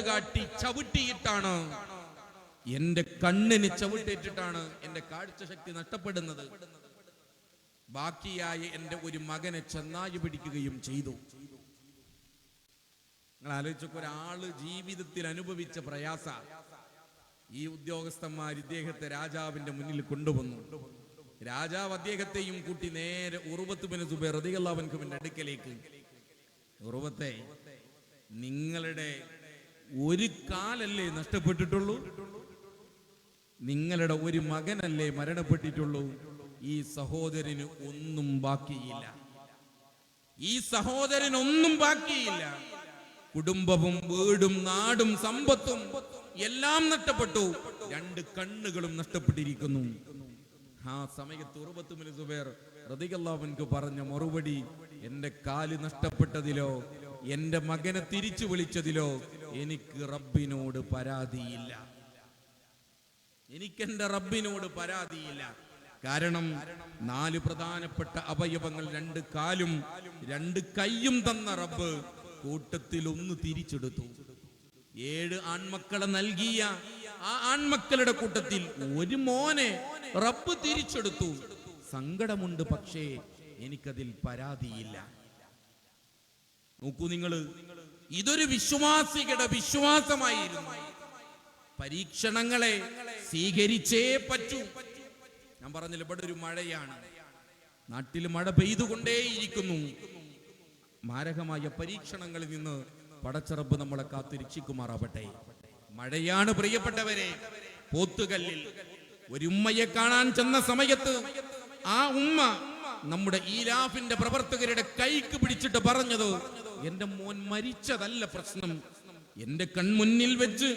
കാട്ടി ചവിട്ടിയിട്ടാണ്, എന്റെ കണ്ണിന് ചവിട്ടേറ്റിട്ടാണ് എന്റെ കാഴ്ചശക്തി നഷ്ടപ്പെടുന്നത്. ബാക്കിയായ എന്റെ ഒരു മകനെ ചെന്നായി പിടിക്കുകയും ചെയ്തു. നിങ്ങൾ ആലോചിച്ചൊക്കെ, ഒരാള് ജീവിതത്തിൽ അനുഭവിച്ച പ്രയാസ ഈ ഉദ്യോഗസ്ഥന്മാർ ഇദ്ദേഹത്തെ രാജാവിന്റെ മുന്നിൽ കൊണ്ടുവന്നു. രാജാവ് അദ്ദേഹത്തെയും കൂട്ടി നേരെ ഉറുവത്ത് ബിൻ സുബൈർ റളിയല്ലാഹു അൻഹുവിന്റെ അടുക്കലേക്ക്. ഉറുവത്തെ, നിങ്ങളുടെ ഒരു കാലല്ലേ നഷ്ടപ്പെട്ടിട്ടുള്ളൂ, നിങ്ങളുടെ ഒരു മകനല്ലേ മരണപ്പെട്ടിട്ടുള്ളൂ, ഈ സഹോദരന് ഒന്നും ബാക്കിയില്ല, ഈ സഹോദരനൊന്നും ബാക്കിയില്ല. കുടുംബവും വീടും നാടും സമ്പത്തും എല്ലാം നഷ്ടപ്പെട്ടു, 2 കണ്ണുകളും നഷ്ടപ്പെട്ടിരിക്കുന്നു. ആ സമയത്ത് ഉറുവത്ത് ബിൻ സുബൈർ റളിയല്ലാഹു അൻഹു പറഞ്ഞ മറുപടി, എന്റെ കാല് നഷ്ടപ്പെട്ടതിലോ എന്റെ മകനെ തിരിച്ചു വിളിച്ചതിലോ എനിക്ക് റബ്ബിനോട് പരാതിയില്ല, എനിക്കെന്റെ റബ്ബിനോട് പരാതിയില്ല. കാരണം 4 പ്രധാനപ്പെട്ട അവയവങ്ങൾ, 2 കാലും 2 കൈയും തന്ന റബ്ബ് കൂട്ടത്തിൽ 1 തിരിച്ചെടുത്തു. 7 ആൺമക്കളെ നൽകിയ ആ ആൺമക്കളുടെ കൂട്ടത്തിൽ ഒരു മോനെ റബ്ബ് തിരിച്ചെടുത്തു. സങ്കടമുണ്ട്, പക്ഷേ എനിക്കതിൽ പരാതിയില്ല. നോക്കൂ നിങ്ങൾ, ഇതൊരു വിശ്വാസികളുടെ വിശ്വാസമായിരുന്നു. പരീക്ഷണങ്ങളെ സ്വീകരിച്ചേ പറ്റൂ. ഞാൻ പറഞ്ഞില്ല, ഇവിടെ ഒരു മഴയാണ്, നാട്ടിൽ മഴ പെയ്തുകൊണ്ടേയിരിക്കുന്നു. മാരകമായ പരീക്ഷണങ്ങളിൽ നിന്ന് പടച്ചറബ് നമ്മളെ കാത്തിരക്ഷിക്കുമാറാവട്ടെ. മഴയാണ് പ്രിയപ്പെട്ടവരെ. പോത്തുകല്ലിൽ ഒരു ഉമ്മയെ കാണാൻ ചെന്ന സമയത്ത് ആ ഉമ്മ നമ്മുടെ ഈലാഫിന്റെ പ്രവർത്തകരുടെ കൈക്ക് പിടിച്ചിട്ട് പറഞ്ഞത്, എന്റെ മോൻ മരിച്ചതല്ല പ്രശ്നം, എന്റെ കൺമുന്നിൽ വെച്ച്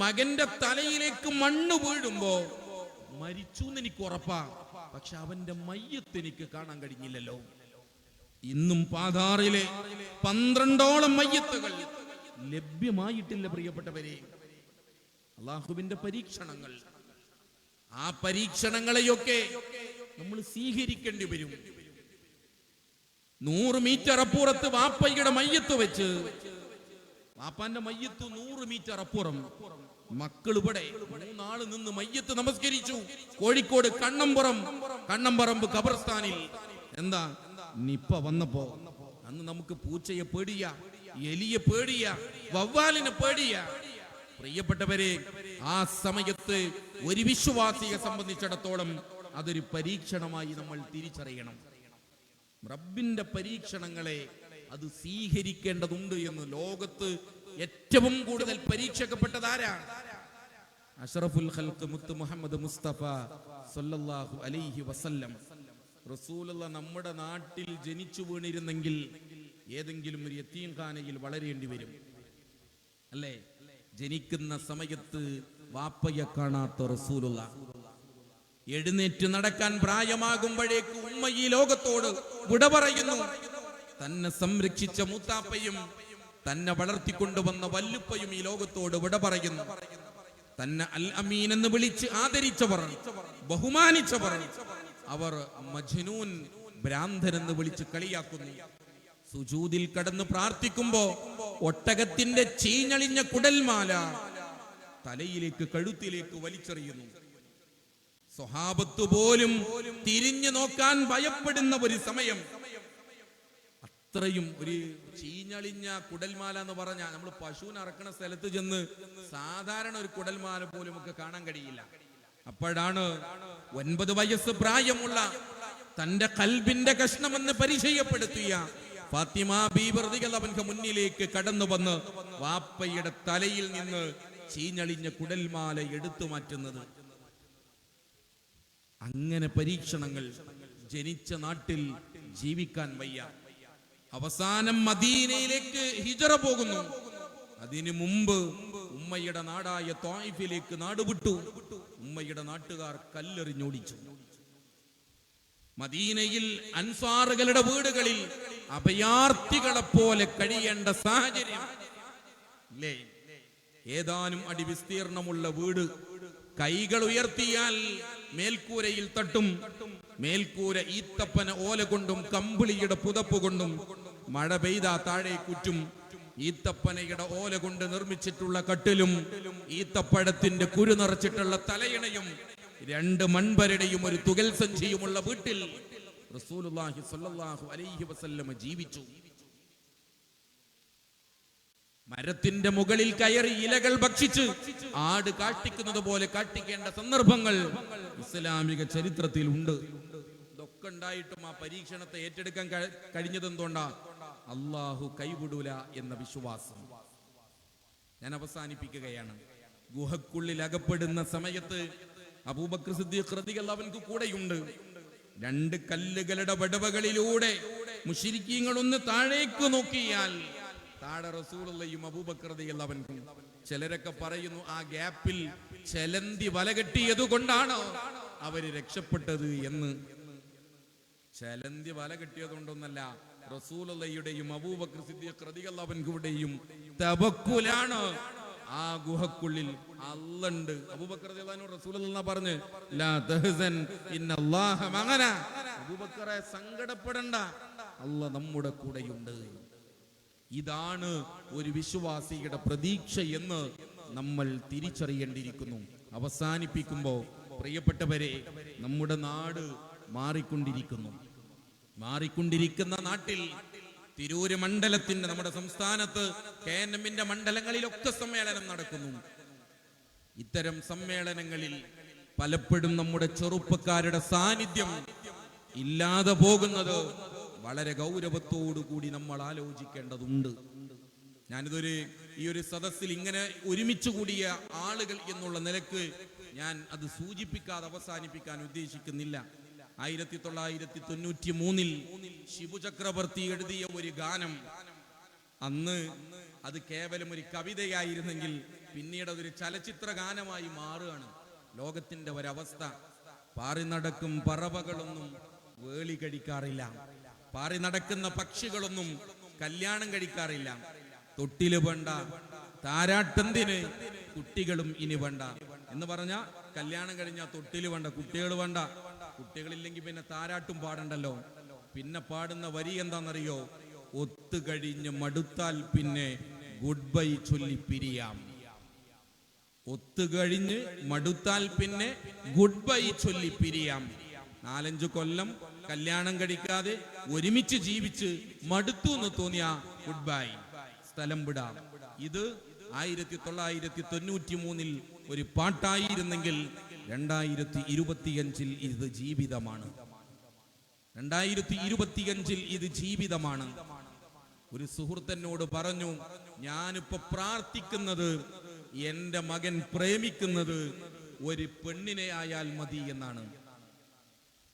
മകന്റെ തലയിലേക്ക് മണ്ണ് വീഴുമ്പോ മരിച്ചു എന്ന് എനിക്ക് ഉറപ്പാ, പക്ഷെ അവന്റെ മയ്യത്ത് എനിക്ക് കാണാൻ കഴിഞ്ഞില്ലല്ലോ. ഇന്നും പാതാറിലെ 12ഓളം മയ്യത്തുകൾ ലഭ്യമായിട്ടില്ല പ്രിയപ്പെട്ടവരെ. അല്ലാഹുവിന്റെ പരീക്ഷണങ്ങൾ, ആ പരീക്ഷണങ്ങളെയൊക്കെ നമ്മൾ സ്വീകരിക്കേണ്ടി വരും. 100 മീറ്റർ അപ്പുറത്ത് വാപ്പയുടെ മയ്യത്ത് വെച്ച്, വാപ്പാന്റെ മയ്യത്ത് 100 മീറ്റർ അപ്പുറം, മക്കൾ ഇവിടെ 3 ആള് നിന്ന് മയ്യത്ത് നമസ്കരിച്ചു. കോഴിക്കോട് കണ്ണമ്പറമ്പ് ഖബർസ്ഥാനിൽ. എന്താ, നിപ്പ വന്നപ്പോ അന്ന് നമുക്ക് പൂച്ചയെ പേടിയ, എലിയെ പേടിയ, വവ്വാലിനെ പേടിയ. പ്രിയപ്പെട്ടവരെ, ആ സമയത്ത് ഒരു വിശ്വാസിയെ സംബന്ധിച്ചിടത്തോളം അതൊരു പരീക്ഷണമായി നമ്മൾ തിരിച്ചറിയണം. റബ്ബിന്റെ പരീക്ഷണങ്ങളെ അത് സ്വീകരിക്കേണ്ടതുണ്ട് എന്ന്. ലോകത്ത് ഏറ്റവും കൂടുതൽ പരീക്ഷിക്കപ്പെട്ടതാരാണ്? അഷ്റഫുൽ ഖൽഖ് മുത്ത് മുഹമ്മദ് മുസ്തഫ സല്ലല്ലാഹു അലൈഹി വസല്ലം. റസൂലുള്ള നമ്മുടെ നാട്ടിൽ ജനിച്ചു വീണിരുന്നെങ്കിൽ ഏതെങ്കിലും ഒരു യതീംഖാനയിൽ വളരേണ്ടി വരും, അല്ലേ? ജനിക്കുന്ന സമയത്ത് വാപ്പയെ കാണാത്ത റസൂലുള്ള എഴുന്നേറ്റ് നടക്കാൻ പ്രായമാകുമ്പോഴേക്ക് ഉമ്മ ഈ ലോകത്തോട് വിട പറയുന്നു. തന്നെ സംരക്ഷിച്ച മൂത്താപ്പയും തന്നെ വളർത്തിക്കൊണ്ടുവന്ന വല്ലുപ്പയും ഈ ലോകത്തോട് വിട പറയുന്നു. തന്നെ അൽ അമീൻ എന്ന് വിളിച്ച് ആദരിച്ചവർ, ബഹുമാനിച്ചവർ, അവർ മജ്നൂൻ, ഭ്രാന്തൻ എന്ന് വിളിച്ച് കളിയാക്കുന്നു. സുജൂദിൽ കടന്ന് പ്രാർത്ഥിക്കുമ്പോ ഒട്ടകത്തിന്റെ ചീഞ്ഞളിഞ്ഞ കുടൽമാല തലയിലേക്ക്, കഴുത്തിലേക്ക് വലിച്ചെറിയുന്നു. സ്വഹാബത്ത് പോലും തിരിഞ്ഞു നോക്കാൻ ഭയപ്പെടുന്ന ഒരു സമയം. അത്രയും ഒരു ചീഞ്ഞളിഞ്ഞ കുടൽമാല എന്ന് പറഞ്ഞാൽ നമ്മൾ പശുവിനെ അറക്കണ സ്ഥലത്ത് ചെന്ന് സാധാരണ ഒരു കുടൽമാല പോലും ഒക്കെ കാണാൻ കഴിയില്ല. അപ്പോഴാണ് 9 വയസ്സ് പ്രായമുള്ള തന്റെ കൽബിന്റെ കഷ്ണമെന്ന് പരിചയപ്പെടുത്തിയ ഫാത്തിമ ബീബി റളിയല്ലാഹു അൻഹ മുന്നിലേക്ക് കടന്നു വന്ന് വാപ്പയുടെ തലയിൽ നിന്ന് ചീഞ്ഞളിഞ്ഞ കുടൽമാല എടുത്തു മാറ്റുന്നത്. അങ്ങനെ പരീക്ഷണങ്ങൾ. ജനിച്ച നാട്ടിൽ ജീവിക്കാൻ വയ്യ. അവസാനം മദീനയിലേക്ക് ഹിജറ പോകുന്നു. അതിനു മുമ്പ് ഉമ്മയുടെ നാടായ ത്വായിഫിലേക്ക് നാടുവിട്ടു. ഉമ്മയുടെ നാട്ടുകാർ കല്ലെറിഞ്ഞോടിച്ചു. മദീനയിൽ അൻസാറുകളുടെ വീടുകളിൽ അഭയാർത്ഥികളെ പോലെ കഴിയേണ്ട സാഹചര്യം അല്ലേ? ഏതാനും അടി വിസ്തീർണമുള്ള വീട്, കൈകൾ ഉയർത്തിയാൽ മേൽക്കൂരയിൽ തട്ടും. മേൽക്കൂര ഈത്തപ്പന ഓല കൊണ്ടും കമ്പിളിയുടെ പുതപ്പ് കൊണ്ടും, മഴ പെയ്താ താഴെ കുറ്റും. ഈത്തപ്പനയുടെ ഓല കൊണ്ട് നിർമ്മിച്ചിട്ടുള്ള കട്ടിലും ഈത്തപ്പഴത്തിന്റെ കുരു നിറച്ചിട്ടുള്ള തലയിണയും 2 മൺപരടിയും ഒരു തുകൽ സഞ്ചിയുമുള്ള വീട്ടിൽ റസൂലുള്ളാഹി സ്വല്ലല്ലാഹു അലൈഹി വസല്ലം ജീവിച്ചു. മരത്തിന്റെ മുകളിൽ കയറി ഇലകൾ ഭക്ഷിച്ച് ആട് കാട്ടിക്കുന്നത് പോലെ കാട്ടിക്കേണ്ട സന്ദർഭങ്ങൾ ഇസ്ലാമിക ചരിത്രത്തിൽ ഉണ്ട്. ഇതൊക്കെ ഉണ്ടായിട്ടും ആ പരീക്ഷണത്തെ ഏറ്റെടുക്കാൻ കഴിഞ്ഞത് എന്തുകൊണ്ടാ? അള്ളാഹു കൈവിടൂല എന്ന വിശ്വാസം. ഞാൻ അവസാനിപ്പിക്കുകയാണ്. ഗുഹക്കുള്ളിൽ അകപ്പെടുന്ന സമയത്ത് അബൂബക്കർ സിദ്ദീഖ് റളിയല്ലാഹു അൻഹു കൂടെയുണ്ട്. 2 കല്ലുകളുടെ വടവകളിലൂടെ മുശ്രിക്കീങ്ങൾ ഒന്ന് താഴേക്ക് നോക്കിയാൽ താഴെ റസൂലുള്ളാഹിയും അബൂബക്കർ റളിയല്ലാഹു അൻഹു. ചിലരൊക്കെ പറയുന്നു ആ ഗ്യാപ്പിൽ ചെലന്തി വല കെട്ടിയത് കൊണ്ടാണ് അവര് രക്ഷപ്പെട്ടത് എന്ന്. ചെലന്തി വല കെട്ടിയത് കൊണ്ടൊന്നല്ല, റസൂലുള്ളാഹിയുടെയും അബൂബക്കർ സിദ്ദീഖ് റളിയല്ലാഹു അൻഹുവിന്റെയും തവക്കുലാണ് ആ ഗുഹക്കുള്ളിൽ അല്ലാഹുണ്ട്. അബൂബക്കർ റളിയല്ലാഹു അൻഹു റസൂലുള്ളാഹി പറഞ്ഞു, ലാ തഹ്സൻ ഇന്നല്ലാഹ മഅനാ, അബൂബക്കറെ സങ്കടപ്പെടണ്ട, അല്ലാഹ് നമ്മുടെ കൂടെയുണ്ട്. ഇതാണ് ഒരു വിശ്വാസിയുടെ പ്രതീക്ഷ എന്ന് നമ്മൾ തിരിച്ചറിയേണ്ടിയിരിക്കുന്നു. അവസാനിപ്പിക്കുമ്പോൾ പ്രിയപ്പെട്ടവരെ, നമ്മുടെ നാട് മാറിക്കൊണ്ടിരിക്കുന്ന നാട്ടിൽ തിരൂര് മണ്ഡലത്തിന്റെ, നമ്മുടെ സംസ്ഥാനത്ത് KNM-ന്റെ മണ്ഡലങ്ങളിലൊക്കെ സമ്മേളനം നടക്കുന്നു. ഇത്തരം സമ്മേളനങ്ങളിൽ പലപ്പോഴും നമ്മുടെ ചെറുപ്പക്കാരുടെ സാന്നിധ്യം ഇല്ലാതെ പോകുന്നത് വളരെ ഗൗരവത്തോടു കൂടി നമ്മൾ ആലോചിക്കേണ്ടതുണ്ട്. ഈ ഒരു സദസ്സിൽ ഇങ്ങനെ ഒരുമിച്ച് കൂടിയ ആളുകൾ എന്നുള്ള നിലക്ക് ഞാൻ അത് സൂചിപ്പിക്കാതെ അവസാനിപ്പിക്കാൻ ഉദ്ദേശിക്കുന്നില്ല. 1993 ശിബു ചക്രവർത്തി എഴുതിയ ഒരു ഗാനം, അന്ന് അത് കേവലം ഒരു കവിതയായിരുന്നെങ്കിൽ പിന്നീട് അതൊരു ചലച്ചിത്ര ഗാനമായി മാറുകയാണ്. ലോകത്തിന്റെ ഒരവസ്ഥ. പാറി നടക്കും പറവകളൊന്നും വേളി കഴിക്കാറില്ല, പാറി നടക്കുന്ന പക്ഷികളൊന്നും കല്യാണം കഴിക്കാറില്ല, തൊട്ടില് വേണ്ട താരാട്ടെന്തിന് കുട്ടികളും ഇനി വേണ്ട എന്ന് പറഞ്ഞ കല്യാണം കഴിഞ്ഞാൽ തൊട്ടില് വേണ്ട, കുട്ടികൾ വേണ്ട, കുട്ടികളില്ലെങ്കിൽ പിന്നെ താരാട്ടും പാടണ്ടല്ലോ. പിന്നെ പാടുന്ന വരി എന്താണെന്നറിയോ? ഒത്തുകഴിഞ്ഞ് മടുത്താൽ പിന്നെ ഗുഡ് ബൈ ചൊല്ലി പിരിയാം. ഒത്തുകഴിഞ്ഞ് മടുത്താൽ പിന്നെ ഗുഡ് ബൈ ചൊല്ലി പിരിയാം. 4-5 കൊല്ലം കല്യാണം കഴിക്കാതെ ഒരുമിച്ച് ജീവിച്ച് മടുത്തു എന്ന് തോന്നിയ ഗുഡ് ബൈ, സ്ഥലം വിടാം. ഇത് 1993 ഒരു പാട്ടായിരുന്നെങ്കിൽ 2025 ഇത് ജീവിതമാണ്. 2025 ഇത് ജീവിതമാണ്. ഒരു സുഹൃത്തനോട് പറഞ്ഞു, ഞാനിപ്പോ പ്രാർത്ഥിക്കുന്നത് എന്റെ മകൻ പ്രേമിക്കുന്നത് ഒരു പെണ്ണിനെ ആയാൽ മതി എന്നാണ്.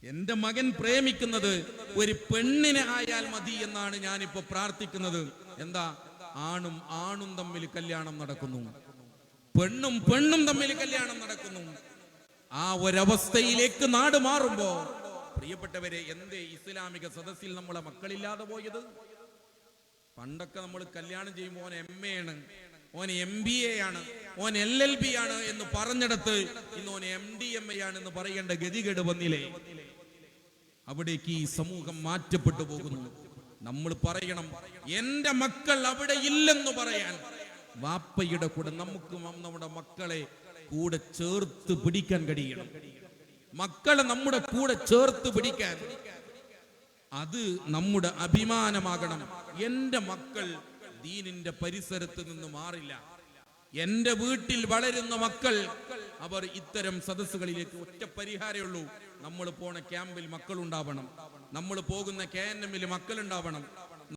എന്റെ മകൻ പ്രേമിക്കുന്നത് ഒരു പെണ്ണിനെ ആയാൽ മതി എന്നാണ് ഞാനിപ്പോ പ്രാർത്ഥിക്കുന്നത്. എന്താ? ആണും തമ്മിൽ കല്യാണം നടക്കുന്നു, പെണ്ണും തമ്മിൽ കല്യാണം നടക്കുന്നു. ആ ഒരവസ്ഥയിലേക്ക് നാട് മാറുമ്പോ പ്രിയപ്പെട്ടവരെ, എന്തേ ഇസ്ലാമിക സദസ്സിൽ നമ്മളെ മക്കളില്ലാതെ പോയത്? പണ്ടൊക്കെ നമ്മൾ കല്യാണം ചെയ്യുമ്പോൾ ഓൻ MA ആണ്, ഓൻ MBA ആണ്, ഓൻ LLB ആണ് എന്ന് പറഞ്ഞിടത്ത് ഇന്ന് ഓൻ MDMA ആണെന്ന് പറയേണ്ട ഗതികേട് വന്നില്ലേ? അവിടേക്ക് ഈ സമൂഹം മാറ്റപ്പെട്ടു പോകുന്നു. നമ്മൾ പറയണം, എന്റെ മക്കൾ അവിടെ ഇല്ലെന്ന് പറയാൻ വാപ്പയുടെ കൂടെ നമുക്ക് നമ്മുടെ മക്കളെ കൂടെ ചേർത്ത് പിടിക്കാൻ കഴിയണം. മക്കളെ നമ്മുടെ കൂടെ ചേർത്ത് പിടിക്കാൻ അത് നമ്മുടെ അഭിമാനമാകണം. എന്റെ മക്കൾ ദീനിന്റെ പരിസരത്ത് നിന്ന് മാറില്ല. എന്റെ വീട്ടിൽ വളരുന്ന മക്കൾ അവർ ഇത്തരം സദസ്സുകളിലേക്ക് ഒറ്റ പരിഹാരമേ ഉള്ളൂ. നമ്മൾ പോണ ക്യാമ്പിൽ മക്കളുണ്ടാവണം, നമ്മൾ പോകുന്ന KNM-ൽ മക്കളുണ്ടാവണം,